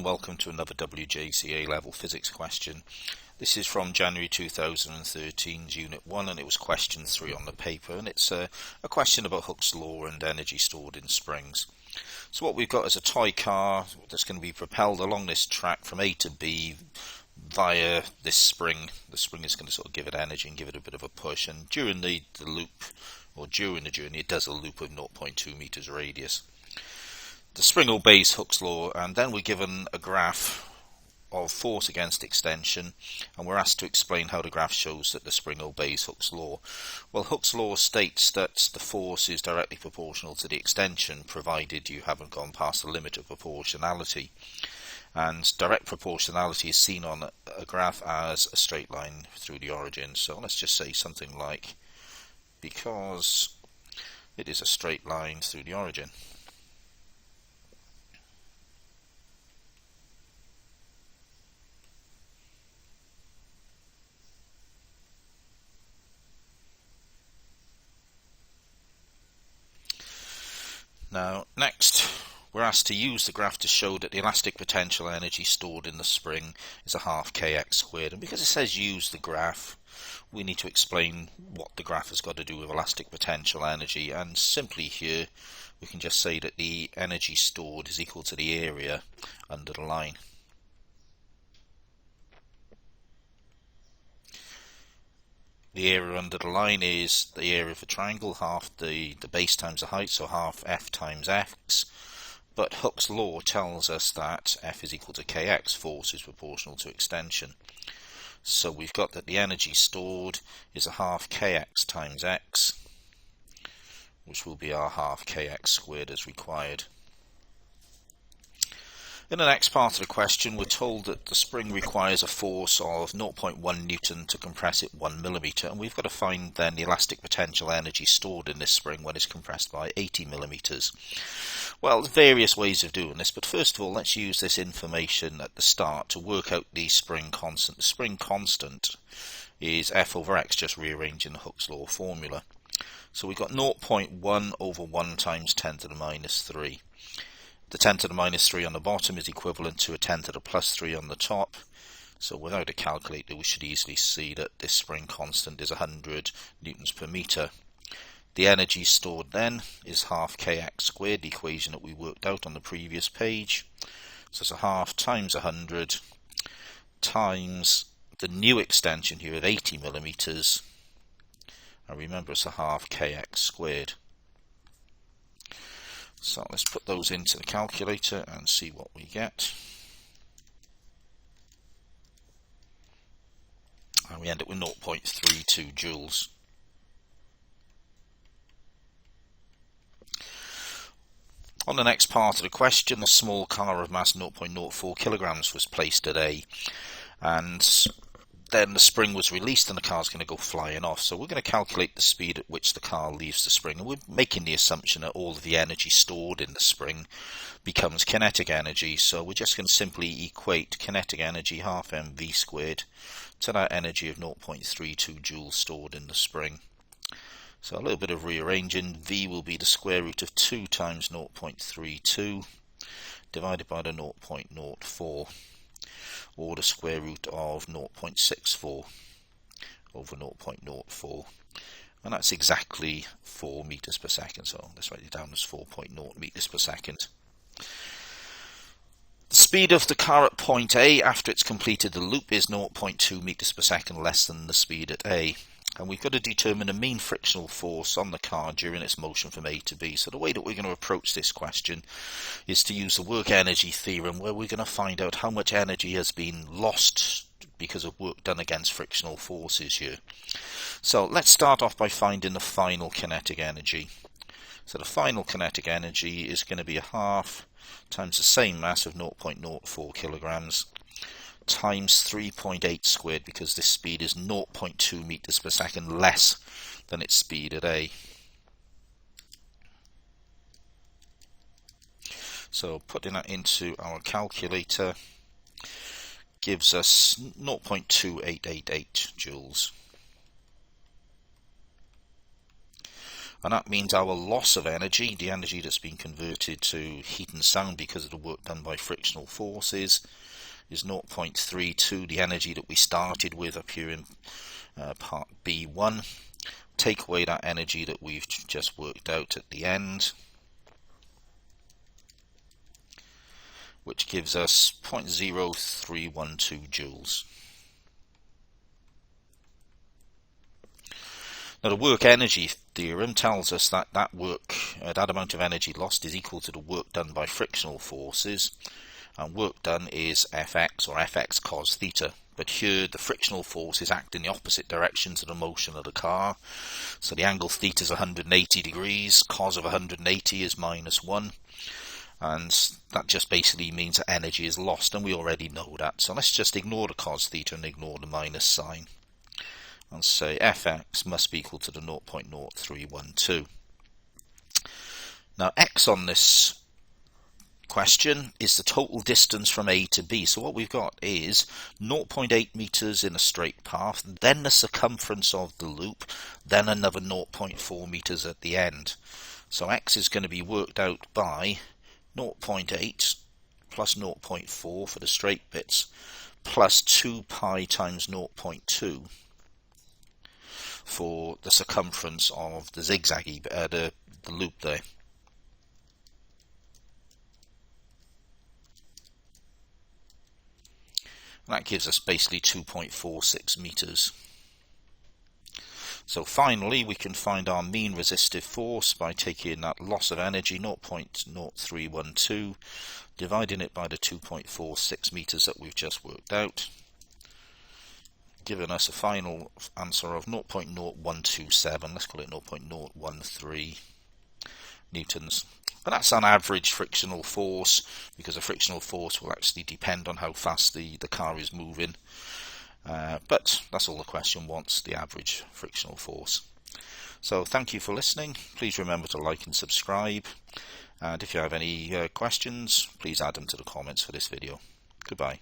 and welcome to another WJEC A level physics question. This is from January 2013's Unit 1 and it was question 3 on the paper, and it's a question about Hooke's law and energy stored in springs. So what we've got is a toy car that's going to be propelled along this track from A to B via this spring. The spring is going to sort of give it energy and give it a bit of a push, and during the loop, or during the journey, it does a loop of 0.2 meters radius. The spring obeys Hooke's law, and then we're given a graph of force against extension, and we're asked to explain how the graph shows that the spring obeys Hooke's law. Well, Hooke's law states that the force is directly proportional to the extension, provided you haven't gone past the limit of proportionality. And direct proportionality is seen on a graph as a straight line through the origin. So let's just say something like, because it is a straight line through the origin. Now, next, we're asked to use the graph to show that the elastic potential energy stored in the spring is a half kx squared. And because it says use the graph, we need to explain what the graph has got to do with elastic potential energy. And simply here, we can just say that the energy stored is equal to the area under the line. The area under the line is the area of a triangle, half the base times the height, so half f times x. But Hooke's law tells us that F is equal to kx, force is proportional to extension. So we've got that the energy stored is a half kx times x, which will be our half kx squared as required. In the next part of the question, we're told that the spring requires a force of 0.1 Newton to compress it 1 millimeter, and we've got to find then the elastic potential energy stored in this spring when it's compressed by 80 millimeters. Well, there's various ways of doing this, but first of all, let's use this information at the start to work out the spring constant. The spring constant is F over x, just rearranging the Hooke's law formula. So we've got 0.1 over 1 times 10 to the minus 3. The 10 to the minus 3 on the bottom is equivalent to a 10 to the plus 3 on the top. So without a calculator, we should easily see that this spring constant is 100 newtons per meter. The energy stored then is half kx squared, the equation that we worked out on the previous page. So it's a half times 100 times the new extension here of 80 millimeters. And remember, it's a half kx squared. So let's put those into the calculator and see what we get. And we end up with 0.32 joules. On the next part of the question, a small car of mass 0.04 kilograms was placed at A, and then the spring was released and the car's going to go flying off. So we're going to calculate the speed at which the car leaves the spring, and we're making the assumption that all of the energy stored in the spring becomes kinetic energy. So we're just going to simply equate kinetic energy half mv squared to that energy of 0.32 joules stored in the spring. So a little bit of rearranging. V will be the square root of 2 times 0.32 divided by the 0.04. or the square root of 0.64 over 0.04, and that's exactly 4 meters per second. So let's write it down as 4.0 meters per second. The speed of the car at point A after it's completed the loop is 0.2 meters per second less than the speed at A. And we've got to determine the mean frictional force on the car during its motion from A to B. So the way that we're going to approach this question is to use the Work-Energy Theorem, where we're going to find out how much energy has been lost because of work done against frictional forces here. So let's start off by finding the final kinetic energy. So the final kinetic energy is going to be a half times the same mass of 0.04 kilograms times 3.8 squared, because this speed is 0.2 meters per second less than its speed at A. So putting that into our calculator gives us 0.2888 joules. And that means our loss of energy, the energy that's been converted to heat and sound because of the work done by frictional forces, is 0.32, the energy that we started with up here in part B1. Take away that energy that we've just worked out at the end, which gives us 0.0312 joules. Now, the work-energy theorem tells us that that amount of energy lost is equal to the work done by frictional forces, and work done is Fx, or Fx cos theta. But here the frictional forces act in the opposite direction to the motion of the car, so the angle theta is 180 degrees, cos of 180 is -1, and that just basically means that energy is lost, and we already know that. So let's just ignore the cos theta and ignore the minus sign, and say Fx must be equal to the 0.0312. Now, x on this question is the total distance from A to B. So what we've got is 0.8 meters in a straight path, then the circumference of the loop, then another 0.4 meters at the end. So x is going to be worked out by 0.8 plus 0.4 for the straight bits, plus 2 pi times 0.2 for the circumference of the zigzaggy, the loop there. That gives us basically 2.46 meters. So finally, we can find our mean resistive force by taking that loss of energy, 0.0312, dividing it by the 2.46 meters that we've just worked out, giving us a final answer of 0.0127, let's call it 0.013 newtons. But that's an average frictional force, because a frictional force will actually depend on how fast the car is moving. But that's all the question wants, the average frictional force. So thank you for listening. Please remember to like and subscribe. And if you have any questions, please add them to the comments for this video. Goodbye.